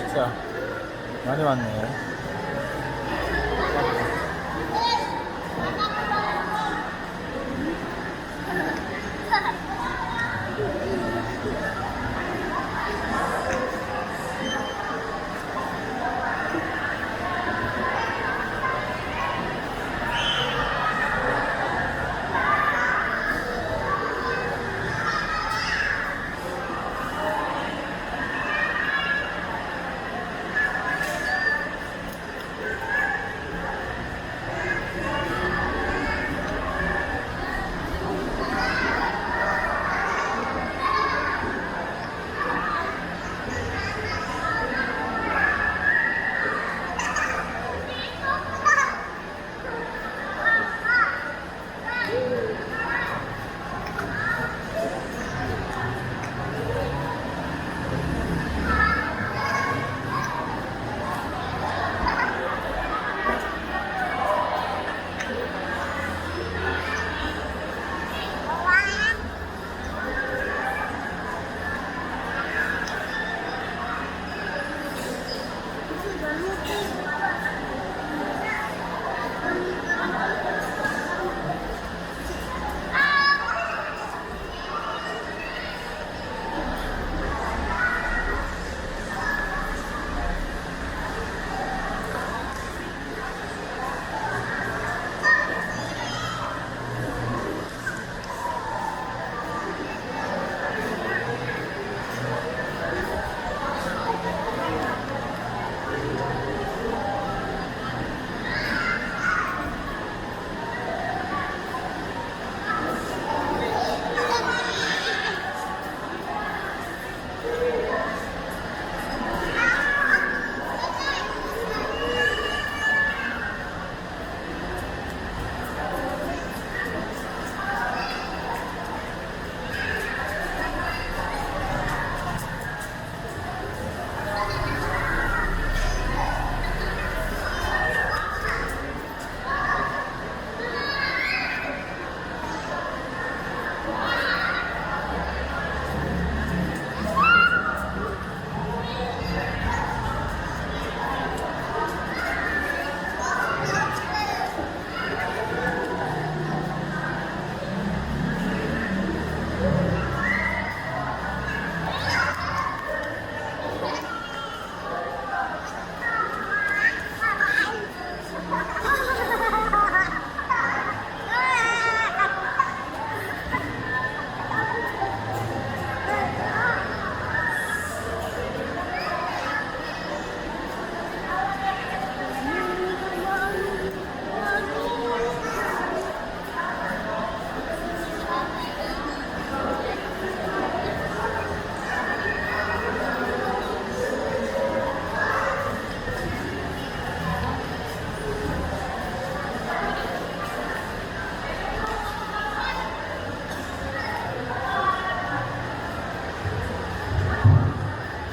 진짜 많이 왔네.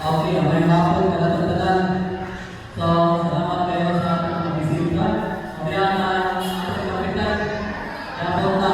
Okay, may hapon na natatanan. So, salamat kayo sa ating bisita. Mamaya na ating kapitan. Yapon na.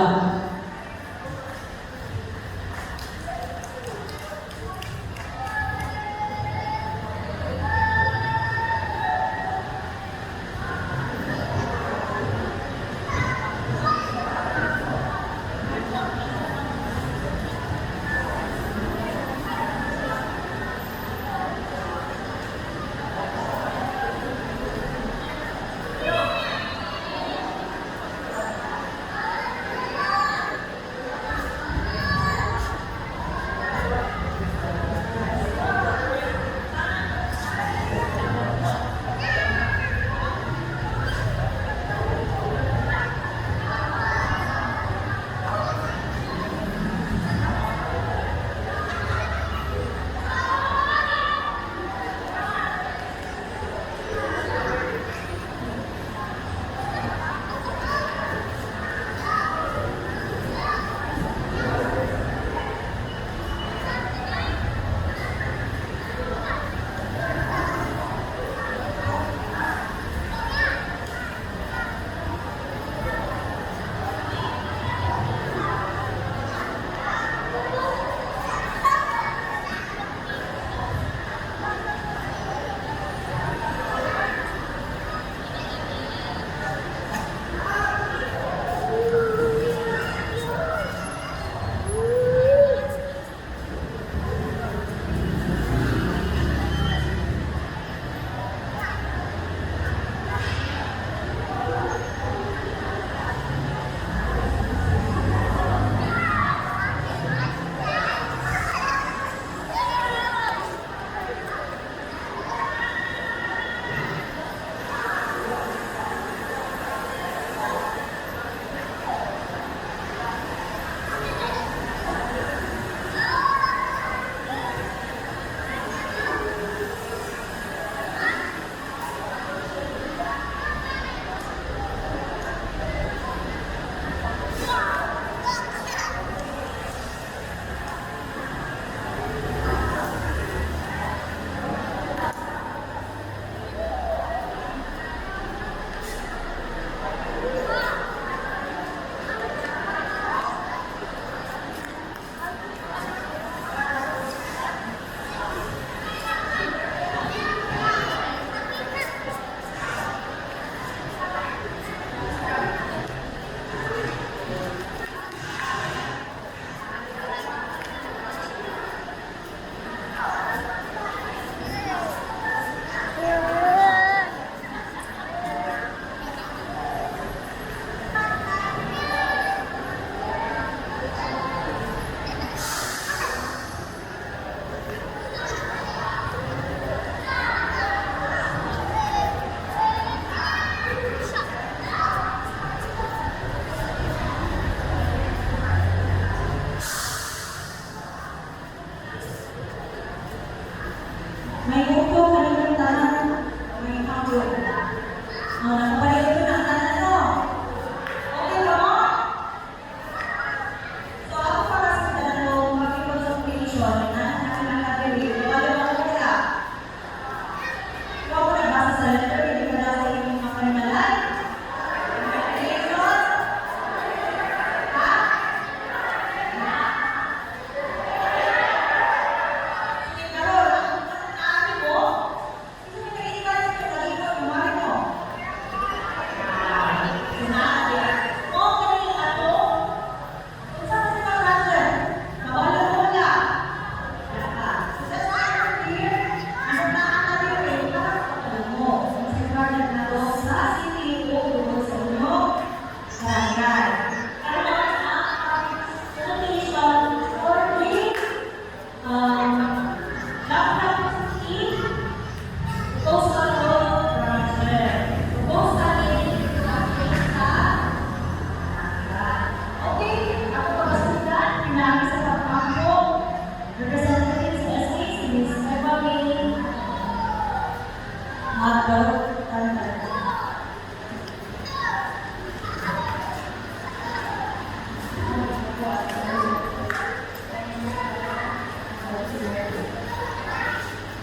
Magbalot tantan.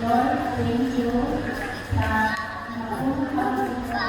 Lord, thank you sa napunta sa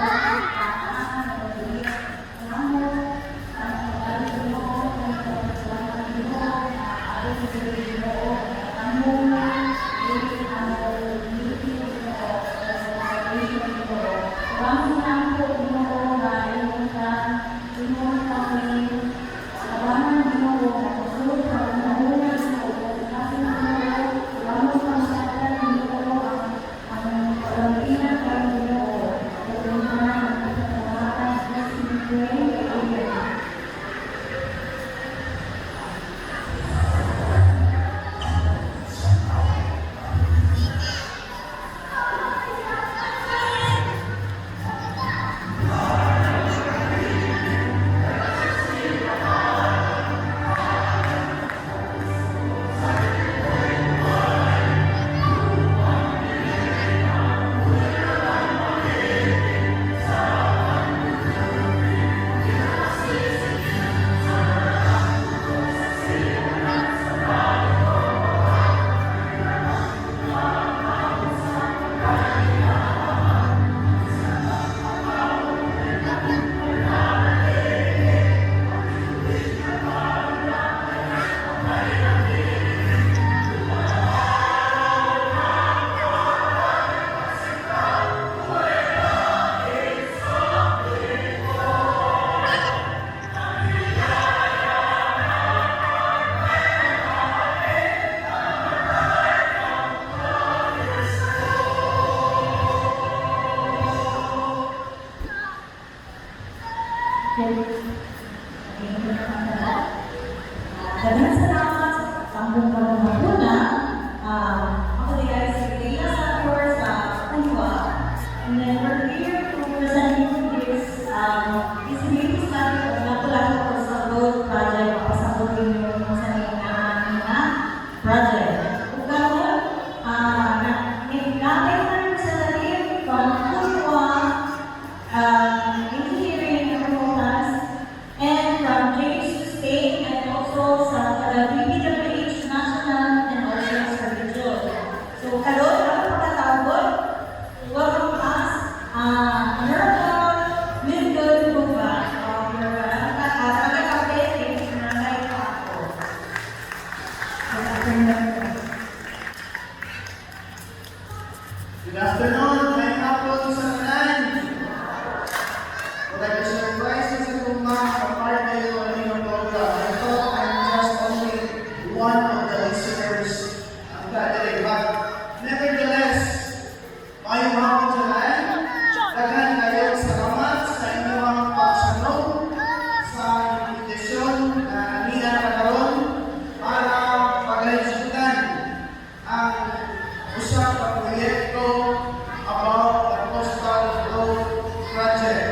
Daghang salamat sa tambong panahon. Ako din ay si Leila Sator sa Cuba. And then we're here to present you this feasibility study of Lapu-Lapu Coastal Road Project. Papasabutin niyo yung sa aming project. Kung gano'n, natin na representative from Cuba, engineering and consultants, and from JSU State, and also sa DPWH National and also sa region. So, kalot, ako pagkatawag, welcome us, Honorable Lyndon Buba, pagkakapit, nanay ko ako. Good afternoon, may hapon sa kanan. Wala ko surprise sa itong mga kaparte ko ng program. I thought I'm just only one of the listeners of that day. But nevertheless, may hapon sa kanan. Daghan kayo salamat sa inyong pagsanong sa invitation na nila karon para pag-ayusutan ang usap na proyekto about the Coastal Road Project.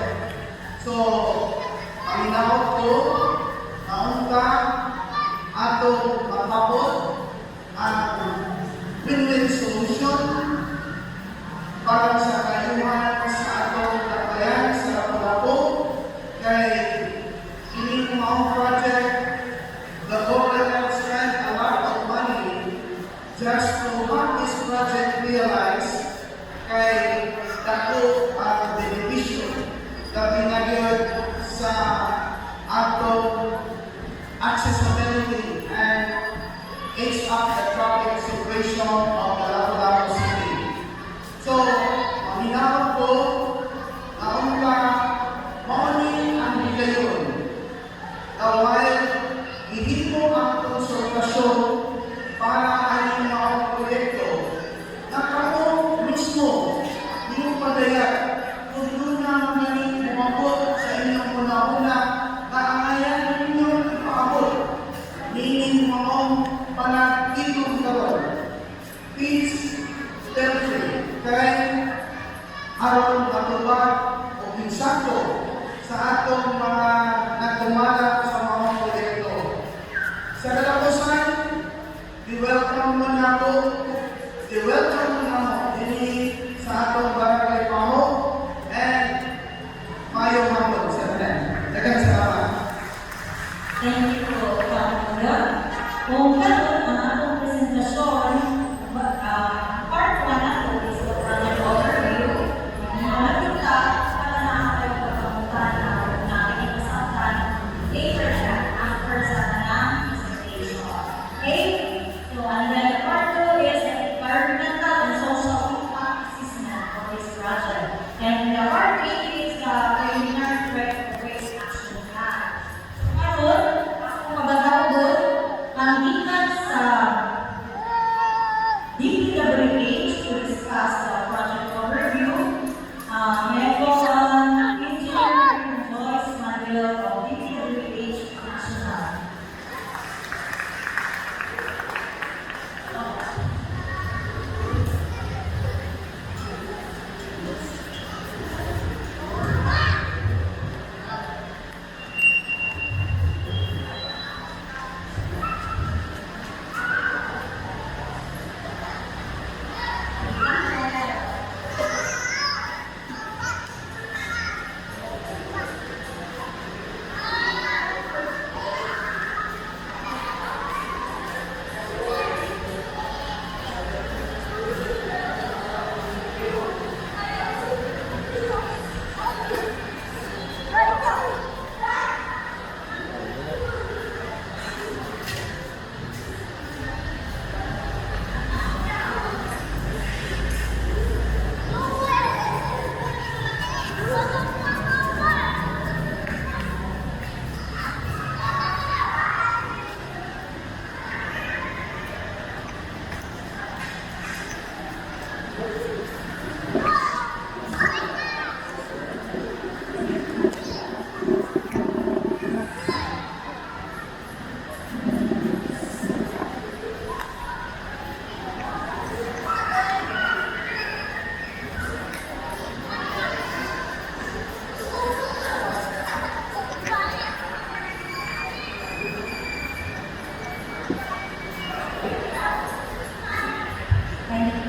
So, ang inaot ko, naunta, ato matapos ang win-win solution para sa kayuhan sa atong kabayan sa Lapu-Lapu. Kay ini maong project, the government spent a lot of money just to have this project realized kay dako ang benepisyo na pinagod sa atong accessibility and ease up the traffic situation of the Lapu-Lapu City. So, maminawag ko na unta mauni ang higayon na while ihimo ang konsultasyon para ang mga proyekto na kamo mismo yung padayag kung doon na magaling umabot sa inyong una-una kaangayan ninyo ipaabot meaning maong panagkitong karon. Please tell me kay aron matubag o pinsako sa atong mga nagtumala sa mga proyekto. Sa katapusan, di-welcome mo na po, di-welcome mo na mo sa atong barangay our aim is preliminary threat-based action plan. Ngayon, ako mabagawin ang given sa DPWH to discuss the project overview. Meron ang Engineer Joyce Manuel of DPWH National.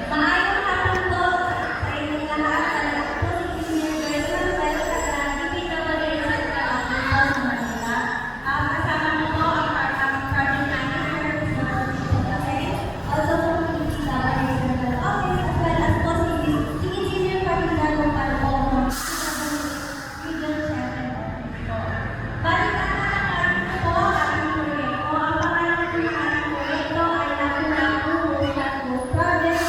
Maayong hapon po sa inyong lahat. Ako po si Engineer Joyce Manuel sa DPWH National po sa Manila. Kasama mo po ang project manager, Mr. Jose. Also po si DPWH Central Office as well as po si Engineer Ferdinando Palpo ng Region 7 Office po. Balik ang nakakalit po ang ating proyekto. Ang pangalan po ng ating proyekto ay Lapu-Lapu Road Project.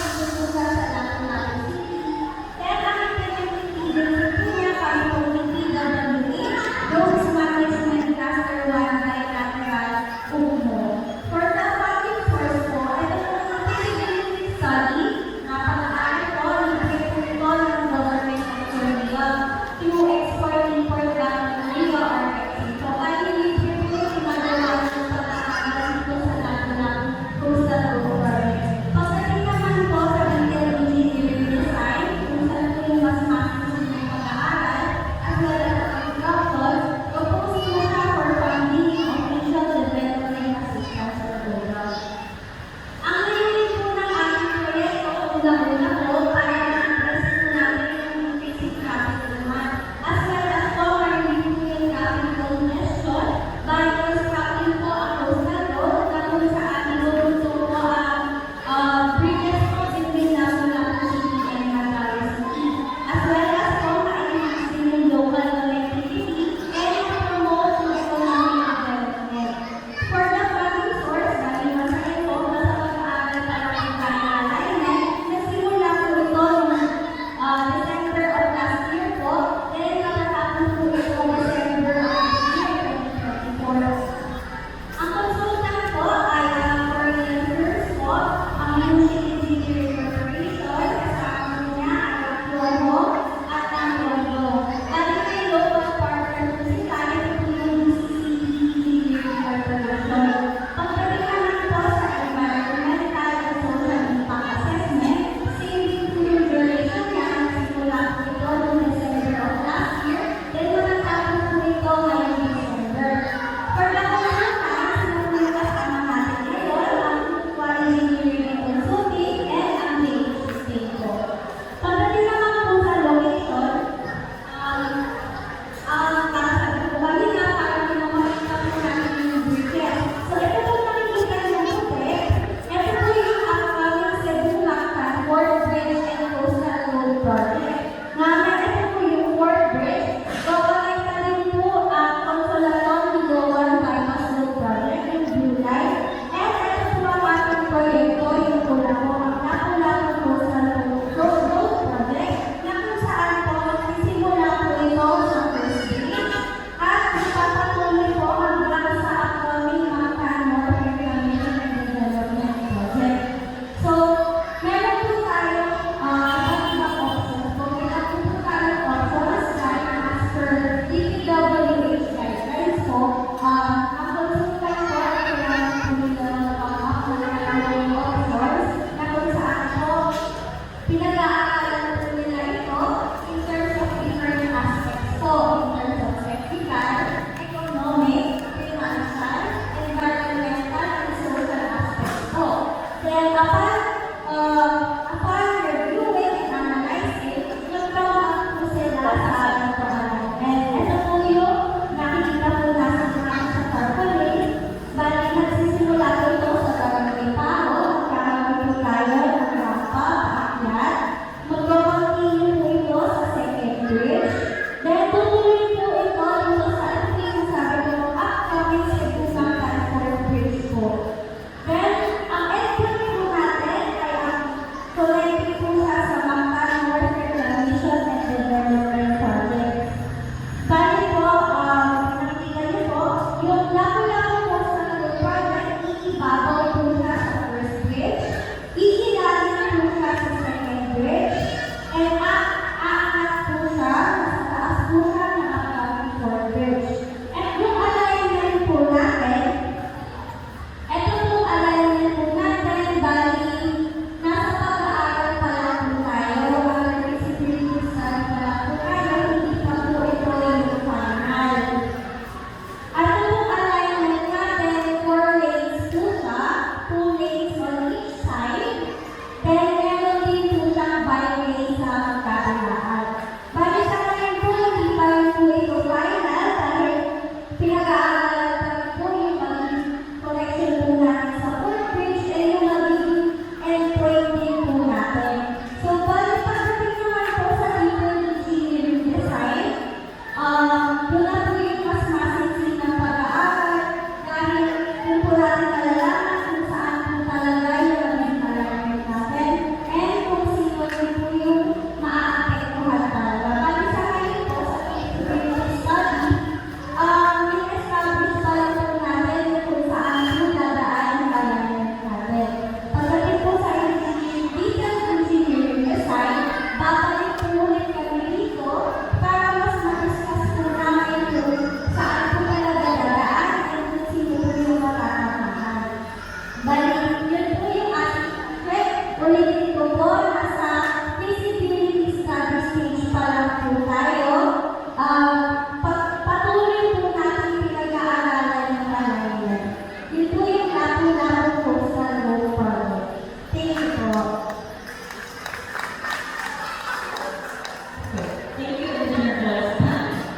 Thank you, Engineer Justin.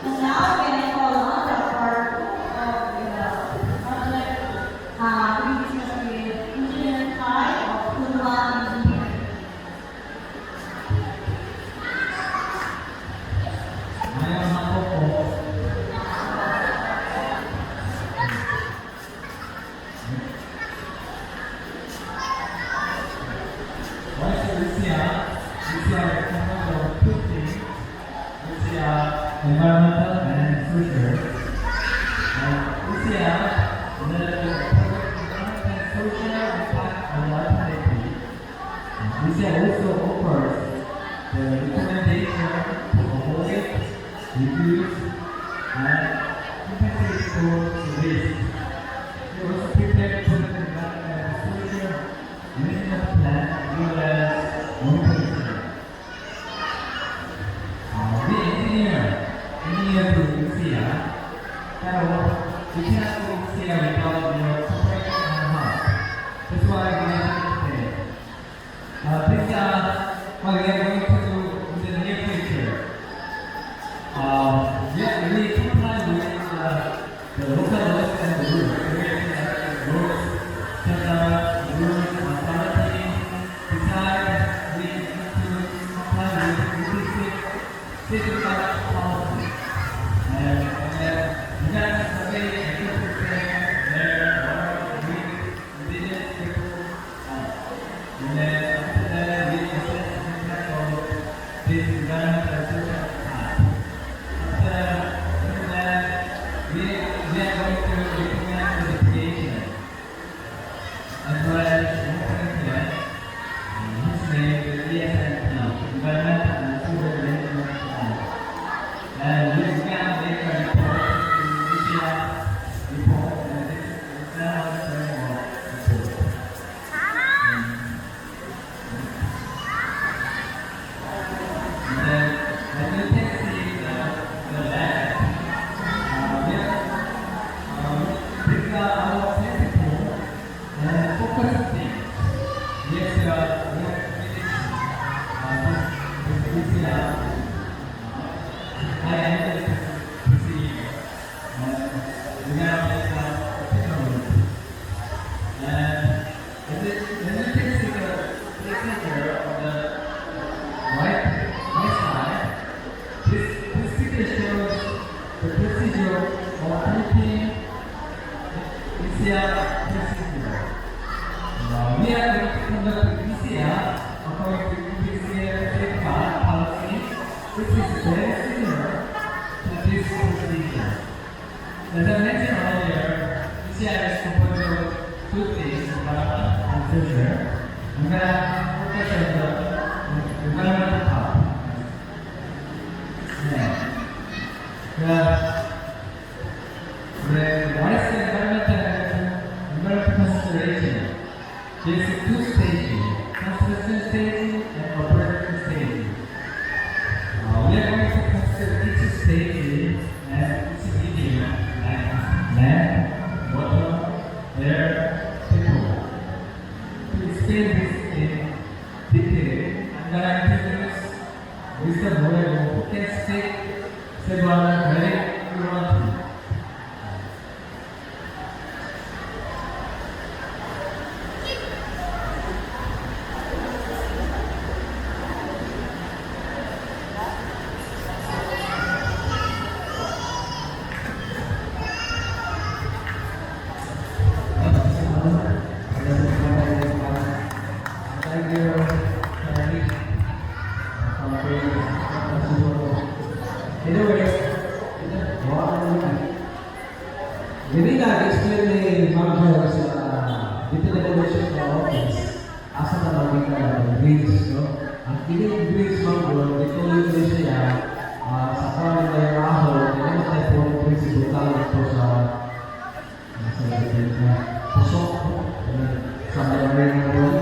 And now, can I call on the part of the project to be discussed with Engineer Kai of Kunwa Engineering. Ngayong ako po, environmental and social. Social impact on alternative. Also offers the recommendation to avoid, reduce, and compensate for risk. It was prepared for the development of social management plan as well as monitoring. We engineer to Lucia, pero we cannot go Lucia without your support and help. That's why we are here today. These are what we are going to do in the near future. We comply with the local laws and the rules. Rules, standards, rules, authority. Besides, we need to comply with the city policy. And we got to survey and we did people. And then after that, we assess the impact of this environment and social impact. After that, we are going to recommend investigation as well as monitoring plan. His name is ESNP, Environmental and Social Management Plan. And we can make a report to Lucia report, and this is now the framework report. And then, as you can see, the lab, these are our technical and focus things. Yes, we are I am the CEO. We have technology. And as you can see the picture of the right side, this picture shows the procedure of treating PCR procedure. We are going to conduct PCR according to PCR safeguard policy, which is very similar to this procedure. As I mentioned earlier, PCR is composed of two things, environment and social. I'm going to focus on the environmental part. What is the environmental consideration? There is two stages, construction stage and operation stage. We are going to consider each stage and each medium like land, water, air, people. To explain this in detail, I'm going to introduce Mr. Moreno, who can speak several very fluently. Jadi nag-explain ni Ma'am Jo sa dito na evolution ng office asa na maging bridge, no? Ang kinig bridge, Ma'am Jo, dito ulit siya sa kwan na yung aho, hindi mo tayo po principle tawag po sa pusok, sa mayroon na doon.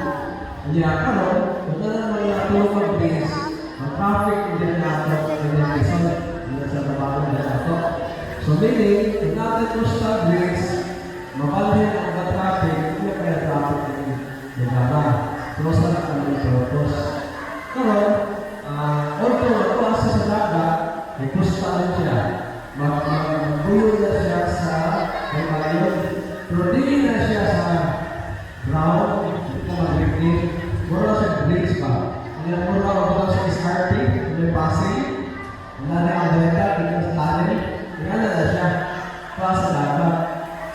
Hindi ako, no? Kung na naman yung atulong ng bridge, ang traffic hindi na nato, hindi na result, hindi sa trabaho na nato. So meaning, if natin po sa bridge, mabalhin ang mga traffic, hindi kaya traffic yung lugar. So, sa nakalimutan. Pero, although ako asa sa dagat, may pustahan siya. Magbuyo na siya sa malayon. Pero dili na siya sa ground, ito mag-green. Mura siya breaks ba? Kaya mura ako sa escarping, may passing. Wala na ang beta, ito sa talent. Kaya na siya para sa dagat.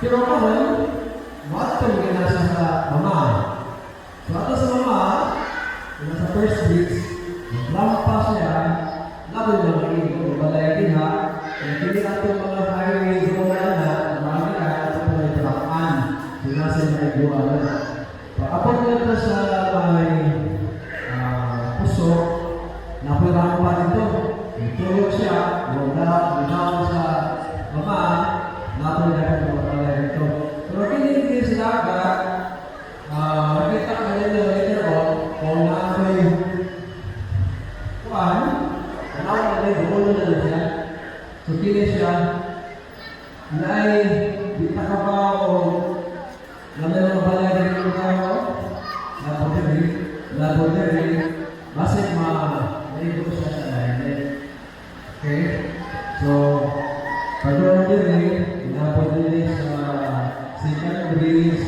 Pero karon, matong gina siya sa mama. So ato sa mama, sa first weeks, naglampas siya, laban na magiging balay din ha. Hindi nato mga highway sa mga na, marami ka ito po ay trakan. Sinasa na nagawa na. Pag-apot nito sa may puso, napirang pa dito. Itulog siya, wala sa mama, nato na ito mga balay dito. Pero hindi sila ka, nakita ka nila later on, kung naakoy kuhan, kanawag na rin, bulo na rin siya. So, kini siya, nai, di ka ba o naman ang balay rin yung tao, laboratory, basit naibo siya sa lahat. Okay? So, pagkaroon din inapod din sa second breeze,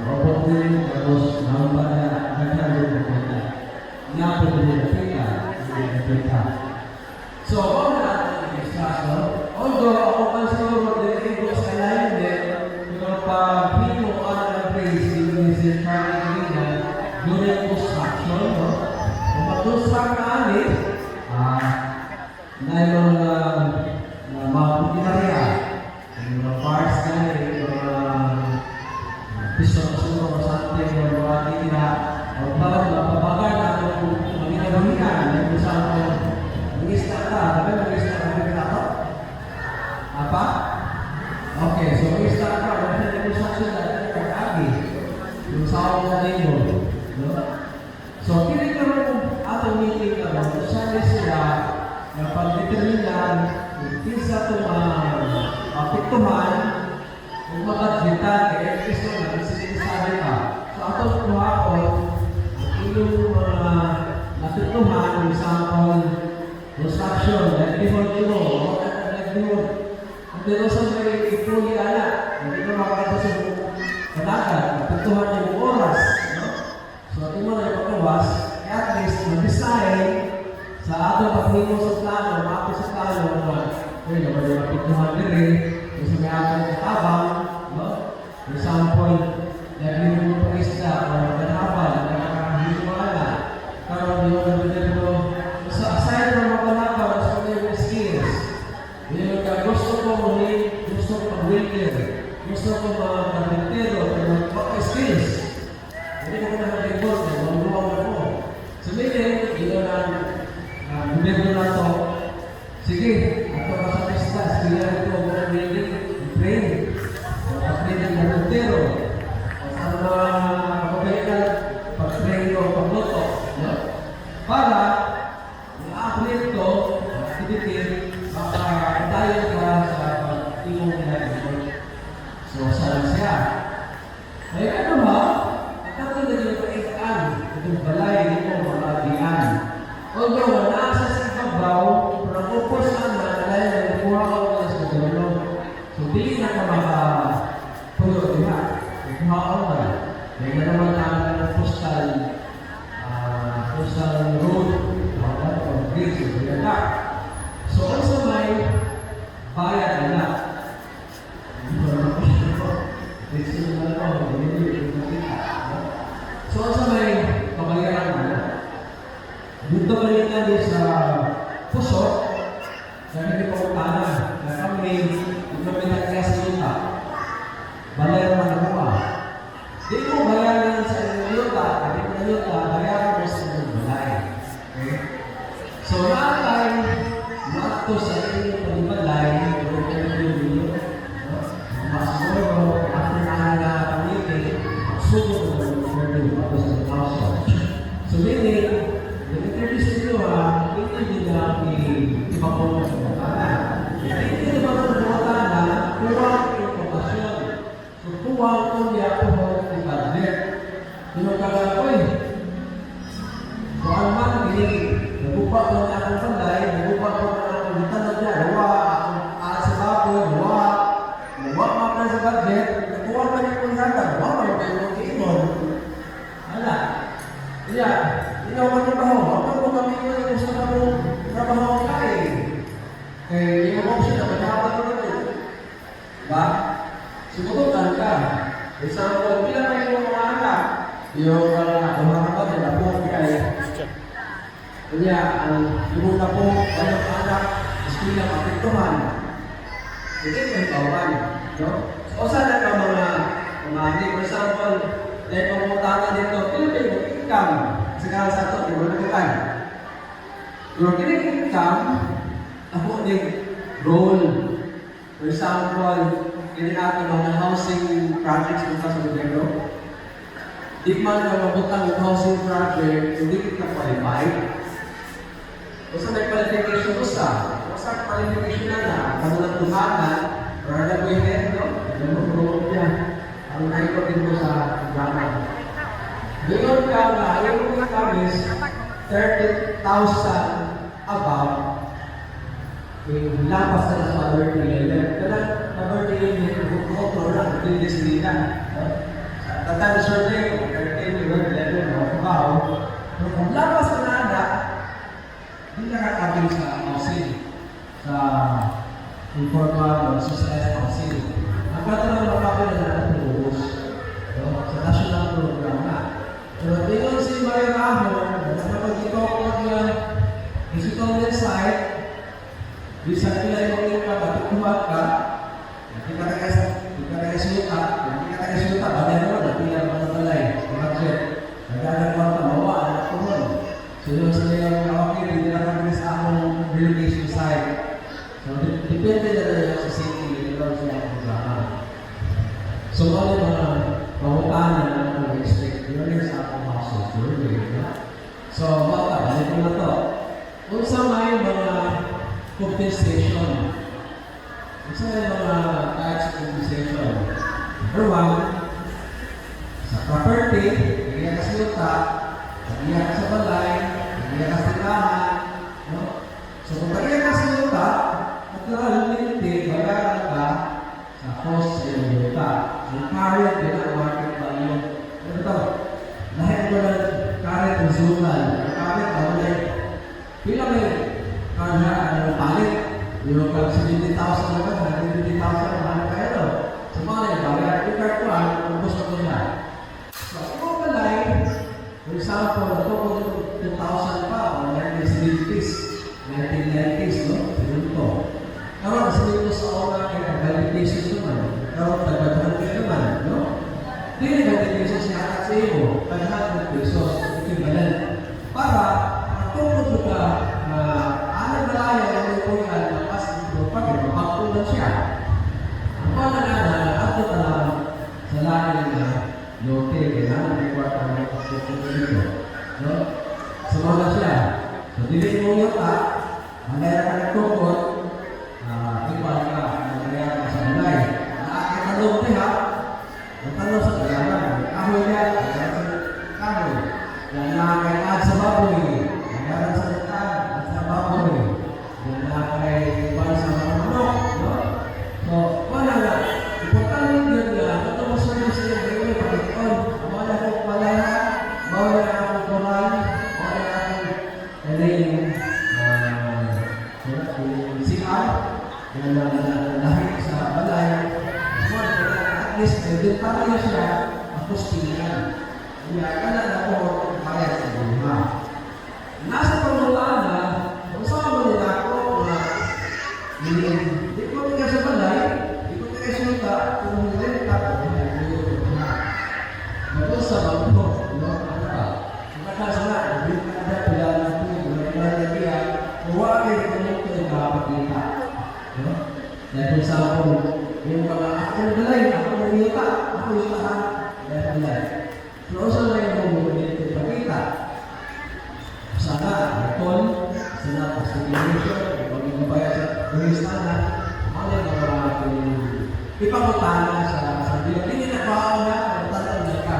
opot din, tapos nahamba na nagkaroon ng kita. Inapod din na kita. So, ako na natin i-discuss, no? Although, ako pa siguro mag-deliver sa lahat din, pero pag-hino ka na ng praise, yung Mr. Charlie Green, during construction, no? Kung mag-construct ka alit, na yung mga putinarya, yung mga parts ka yung mga piston-piston, something, yung mga titira, o parang mapabagal na kung magiging-gawigan, yung isang mag-istart ka, sabi mag-istart ka rin ako? Apa? Okay, so mag-istart ka, wala na yung construction na pag-agi, yung sawang na ninyo. So, kinikaroon kung atong meeting ka, masyari sila na pag-determinan kung kinsa itong apektuhan kung makadlitan, kaya gusto na, sinasabi ka. So, atong kuhakot, ang inyong mga napektuhan, ng sample, construction, livelihood nyo, livelihood. Ang tinusan may ipuli ala, hindi ko makakata sa kadagat, napektuhan yung oras. So, ating mo na yung pagkawas, at least, mag-design sa atong paghimo sa plano, mapit sa plano, naman yung napektuhan din rin, kung sa may atong katabang, for example, livelihood mo pa isla, o magkanapan, nakakahilo mo ala, karoon yung nabidalo. So, aside from magkanapan, gusto ko yung skills. Yung gusto ko muli, gusto ko mag-winter, gusto ko mag-carpentero, mag-skills. Hindi ko na mag-report, mag-luwag ako. So, maybe, yun ang gumendo na ito. Sige, ato ka sa pista, sige ito, mag-winter, train. Pag-train ng carpentero. O sa mga kapagalitan, pag-train o pag-luto. Para, i-upgrade ito, activity, makakadayon ka sa pag-tingong nila. So, saan siya? Ay, ano ba? At ito na yung kaitaan, itong balay nito, mga diyan. Although, nasa sa ibabaw, pero upos na alay na nakuha ko na sa dulo. So, di na ka makapulo, di ba? Nakuha ko na. May naman namin ng postal road, o bridge, o biyata. So, also may bayad nila. So, also may kabayaran nila. Dito ba rin natin sa puso, sa hindi pautana, na kami nagpapinagkaya sa yuta, balay naman ako pa. Di mo bayaran sa yuta, hindi mo na yuta, bayaran mo sa balay. Okay? So, naatay, nato sa inyo pagbalay, masuro, after na pamilya, sugo ko so, meaning, nag-introduce nyo hindi nila ipapulong sa butana. Hindi naman sa butana, kuwang impormasyon. So, kuwang kung niya puhong i-budget. Yung kagakoy. So, ang man, nagupa ko na akong panday, nagupa ko na yung na po, walang anak, eskwela mapiktuhan. Hindi ko yung kawan. No? So, sana ka mga for example, dahil pangutana dito, Philippine income. Sekarang satu, di mana bukan? Kalau kini income, ako din role. For example, kini ato mga housing projects kung sa gobyerno. Di man ka mabutang ng housing project, hindi kita qualified. Basta may qualification ko sa qualification na kamulang tuhanan, or alam mo yun, no? Alam mo, promote yan. Ang naikot din mo sa drama. Ngayon ka na, yung income is 30,000 above, lapas na sa poverty level. Kaya poverty level, control lang, hindi nila. Tatang survey, 13 level, above. Kung lapas na anak, hindi nakakabil sa housing, sa informal o socialized housing. Ang katanong ng kapila na natubos sa national program na. Pero tingnan si Maria Ramo, nakapag-ito niya, ito ng site, bisa nila yung ito, matukumat ka, hindi ka nagkasuta, bagay naman, hindi ka matabalay, budget, nagdagan mo ang mawa, anak ko mo. Sino yung okay, hindi na kami sa akong relocation site. So, depende na rin sa city, hindi lang siya ang programa. So, ano yung mga pangutanan na nag-expect? Yun yung sa akong household survey. So, balik ko na to. Kung sa may mga compensation, kung sa may mga types of compensation, number one, sa property, hindi ka sa luta, hindi ka sa balay, hindi ka sa tirahan, no? So, kung hindi ka sa luta, natural hindi, bayaran ka sa cost sa iyong luta. So, current din ang market value. Ano ito? Dahil ko lang current consumal. Current value. Pila may kanya, palit. Yung pag 70,000 na ka, 150,000 na mahal kayo. So, mga na bayaran ko card ko, kung gusto ko niya. So, kung balay, for example, ito ko 2,000 pa, o 1970s, 1990s, no? Ito. Karon sa dito sa oras kaya validation naman. Karon tagdagan ka naman, no? Dili validation siya at sa iyo, tagdagan pesos, equivalent. Para matungkol ka na anong balaya na may kuyan na pas dito pag mapagpunan siya. Ang pangalan ato na sa lahi na lote, kailangan may kwarta na pagpunan dito. No? Sumala siya. So, dili mo yung manera ka nagtungkol, iwan ka, nangyayari sa balay. Nakakitanong niya, natanong sa kayaman, kahoy niya, nangyayari sa kahoy. Yan nakakayaan sa baboy, nangyayari sa lutan, at sa baboy. Yan nakakayaan sa mga manok, no? So, wala na. Importante yun nga, ito mo sa mga siya, hindi ko pagkakon. Wala akong palaya, wala akong koral, wala akong sikap, yang lahir sa balay, at least, para niya siya, akustingan. Kaya, kaya na po, kaya sa buha. Nasa pamulaan na, kung saan mo nila ako, hindi ko tingin sa balay, hindi ko tingin sa luta, kung hindi ka, bago sa bago, ano ka? Nakasa na, hindi ka na pila na ito, hindi ka na nagiya, huwag kayo kung ito yung kapagkita. Dahil sa ako, yung mga ako ng balay, ako ng yuta, ako yung tahan, dahil balay. Pero sa mga yung mga ipagkita, sana, rekon, sana, constitution, yung pagkakaya sa Kristana, ano yung mga ipagkutana sa Diyos. Hindi na pao na, ang tanong na ka.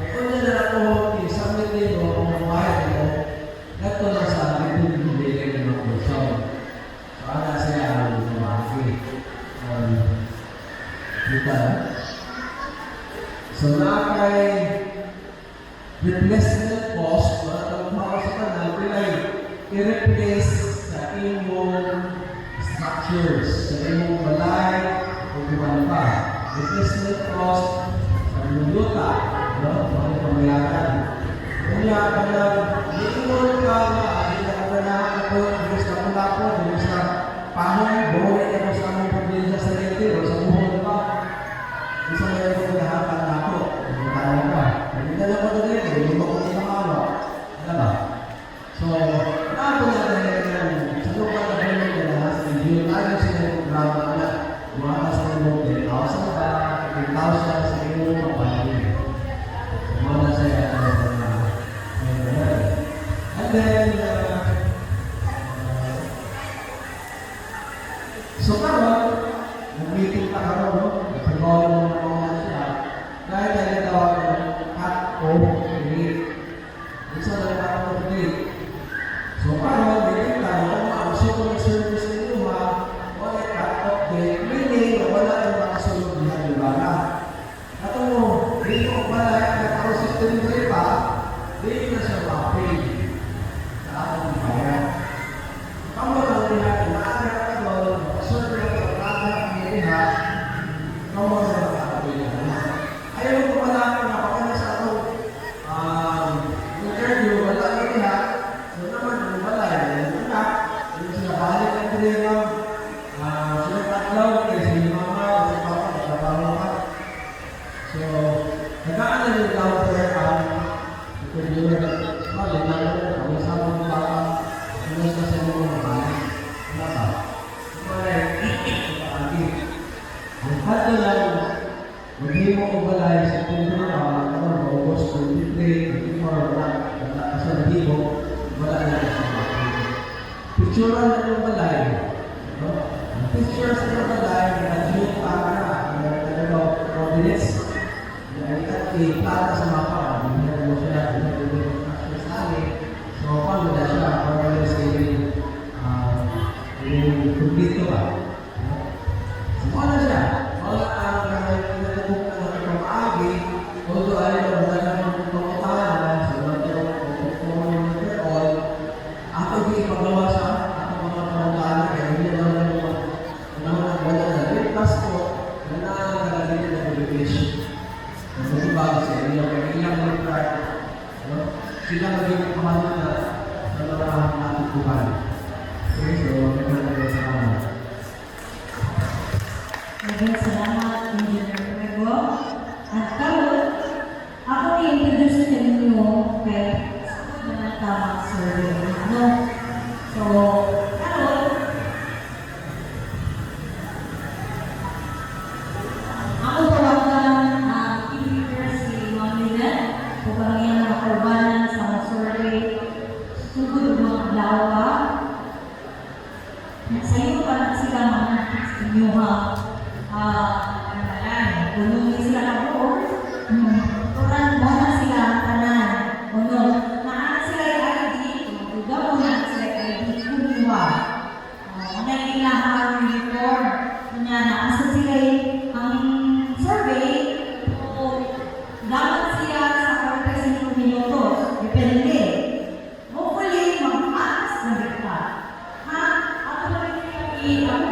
Kung na na ako, isang nito, kung mamayag mo, ito na sa akin, hindi rin yung kurso. Para siya ang lumaki. Kita. So, nakakay replacement cost, para tawag sa kanal, pinay i-replace sa imong structures, sa imong balay, o iwan pa. Replacement cost sa luluta, no? Mga pamayaran. Kanya ka lang, hindi mo ka na, hindi na ganahan ko, bilis na mula po, bilis na pahong, buhay ako sa aming probinsya sa Leyte o sa buhol pa. Isa na yung pagkahapan na ako. Tayo pa. Hindi na lang ko na rin, hindi ko kung inakawa. Ano ba? So, nato natin sa lupa na kayo ng ganahan sa video, tayo sila yung programa na bumakas ng mga 10,000 ba, 10,000 sa iyo ng pamilya. Muna saya and then so karon nag-meeting pa karo no nagpagawa ng mga siya dahil tayo tawag ng cut off date isa na cut off date so karon meeting tayo ang suko ng service nito wala cut off date meaning wala yung mga sunod na libana ato dito wala yung karon system pa dito na siya ma-pay sa atong bayan. Kamu lang din natin, maaari ka doon, survey ka doon, maaari ka niya, kamu lang nakakapay na. Ayaw ko wala ko na pakala sa atong interview, wala ka niya, so naman, wala yan, wala, yung sinabalik ang pinirang, sila tatlaw, kaya sila mama, sila papa, nagkapawa ka. So, nagkaan na yung downtown interviewer balik na lang kami sa mga bata ano sa sa mga babae bata ang kata lang hindi mo ubalay sa punto na August 23, 24 wala kasi hindi mo wala na sa mga picture na ng balay ang picture sa mga balay na-view pa na coordinates plata sa mapa, hindi mo siya, hindi mo sali. So, paano na siya? Para sa yung kumplito ba? So, paano siya? Wala ang nagkakabuk na pag-agi, although ayaw na wala ng pagkakatahan, sa mga all, ako hindi ipagawa sa ako mga pangalaman, kaya hindi naman wala na ligtas ko, na nakalagay na education. Jadi bago sa inyo, kaya ilang mag-try, sila magiging pamahalan na sa mga natin buhay. Okay, so, nagkakaroon sa mga. Maraming salamat, Engineer Rego. At karon, ako i-introduce sa inyo kay mga tamang survey. Ano? So, karon, ako tawagan ang team si Ma'am Lynette kung kanyang mga kurbanan sa mga survey sugod mga lawa. Sa iyo pa lang sila mga inyuha Unong sila na po, kurang bona sila tanan. Unong, naana sila yung ID, ugaw na sila yung ID, kuliwa. Ano yung ilahang uniform. Kanya, naasa sila ang survey, o dapat siya sa 45 minutos. Depende. Hopefully, mag-aas na kita. Ha? Ako na rin